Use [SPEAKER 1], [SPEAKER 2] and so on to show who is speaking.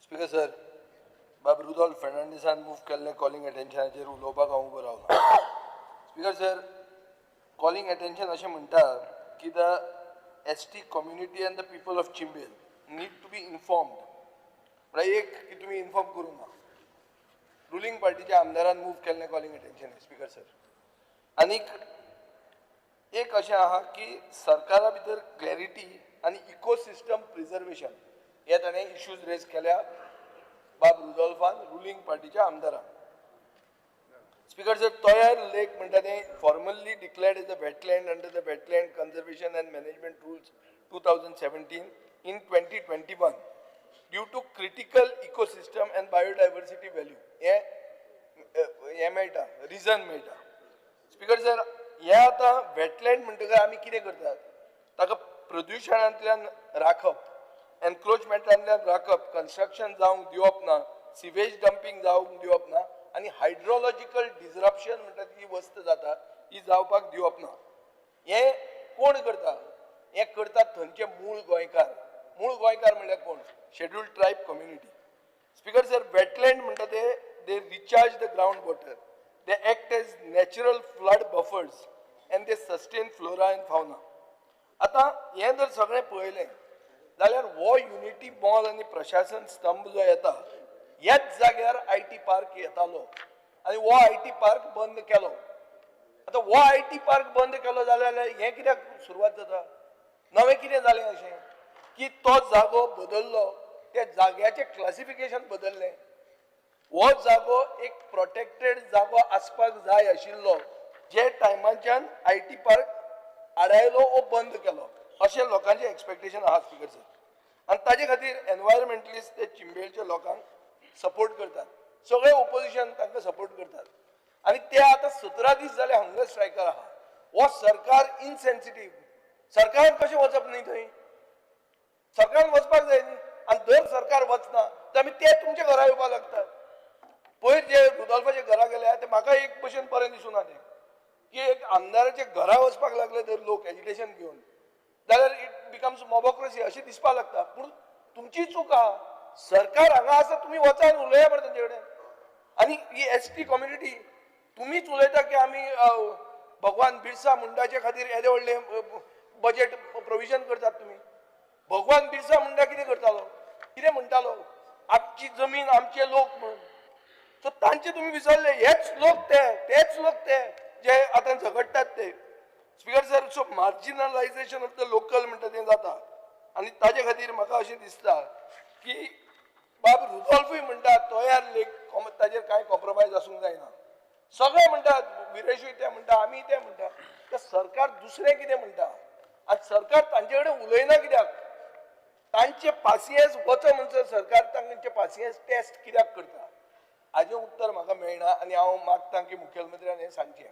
[SPEAKER 1] Speaker sir, बाब Rudolph फर्नांडिसान move केल्ले calling अटेन्शनाचेर उलोवपाक हांव उबो रावला. स्पीकर सर, कॉलिंग अटेन्शन अशें म्हणटा की the ST community and the people of Chimbel need to be informed. म्हळ्यार एक की तुमी इन्फॉर्म करूं ना. रुलिंग पार्टीच्या आमदारान मूव केल्लें कॉलिंग अटेन्शन स्पीकर सर. आनीक एक अशें आहा की सरकारा भितर क्लॅरिटी आनी इकोसिस्टम प्रिजर्वेशन हे ताणें इश्यूज रेज केल्या बाब रुडॉल्फान रुलिंग पार्टीच्या आमदारान. स्पीकर सर, तोयार लेक म्हणटा तें formally declared as a wetland under the wetland conservation and management rules 2017 in 2021 due to critical ecosystem and biodiversity value हे मेळटा रिजन मेळटा. स्पीकर सर, हे आतां वेटलँड म्हणटकीर आमी कितें करतात, ताका प्रदुशणांतल्यान राखप, एनक्रोचमेंटांतल्यान राखप, कन्स्ट्रक्शन जावंक दिवप ना, सिवेज डंपिंग जावंक दिवप ना आनी हायड्रोलॉजिकल डिसरप्शन म्हणटा ती वस्त जाता ही जावपाक दिवप ना. हे कोण करता? हे करतात थंयचे मूळ गोंयकार. मूळ गोंयकार म्हणल्यार कोण? Scheduled tribe community. Speaker sir, wetland म्हणटा ते they recharge the ground water, they act as natural flood buffers and they sustain flora and fauna. आतां हें जर सगळें पळयलें जाल्यार हो युनिटी मॉल आनी प्रशासन स्तंभ जो येता ह्याच जाग्यार IT पार्क येतालो आनी हो IT पार्क बंद केलो. आतां हो IT पार्क बंद केलो जाल्यार हें कित्याक सुरवात जाता? नवें कितें जालें अशें की तो जागो बदललो, त्या जाग्याचें क्लासिफिकेशन बदललें. हो जागो एक प्रोटेक्टेड जागो आसपाक जाय आशिल्लो जे टायमाच्यान IT पार्क आडायलो वो बंद केलो अशें लोकांचें एक्सपेक्टेशन आहा स्पीकर सर. आनी ताजे खातीर एनवायरमेंटलिस्ट ते चिंबेलच्या लोकांक सपोर्ट करतात. सगळे ओपोजिशन तांकां सपोर्ट करतात आनी ते आतां 17 दीस जाले हंगर स्ट्रायकार आहा. हो सरकार इनसेन्सिटीव. सरकारान कशें वचप न्ही थंय? सरकारान वचपाक जाय न्ही. आनी जर सरकार वचना तर आमी ते तुमच्या घरा येवपाक लागतात. पयर जे रुडॉल्फाचे घरा गेले ते म्हाका एक भशेन बरें दिसूना तें की एक आमदाराच्या घरा वचपाक लागले तर लोक एजिटेशन घेवन जाल्यार इट बिकम्स मोबोक्रेसी अशें दिसपाक लागता. पूण तुमची चूक आहा. सरकार हांगा आसा, तुमी वचा आनी उलया मरे तेंचे कडेन. आनी ही ST कम्युनिटी तुमीच उलयता की आमी भगवान बिरसा मुंडाचे खातीर येदे व्हडले बजेट प्रोविजन करतात तुमी. भगवान बिरसा मुंडा कितें करतालो? कितें म्हणटालो? आमची जमीन आमचे लोक म्हण. सो तांचे तुमी विसरले. हेच लोक तेच लोक ते जे आतां झगडटात ते. Speaker sir, so marginalization of the local म्हणटा तें जाता आनी ताजे खातीर म्हाका अशें दिसता की बाब रुडॉल्फूय म्हणटा तोयार लेक ताजेर कांय कॉम्प्रोमायज आसूंक जायना. सगळे म्हणटात, विरेशूय ते म्हणटा, आमी ते म्हणटा. तर सरकार दुसरें कितें म्हणटा आनी सरकार तांचे कडेन उलयना कित्याक? तांचे पासियेंस वच म्हणसर सरकार तांचे पासियेंस टेस्ट कित्याक करता हाजें उत्तर म्हाका मेळना आनी हांव मागतां की मुखेलमंत्र्यान हें सांगचें.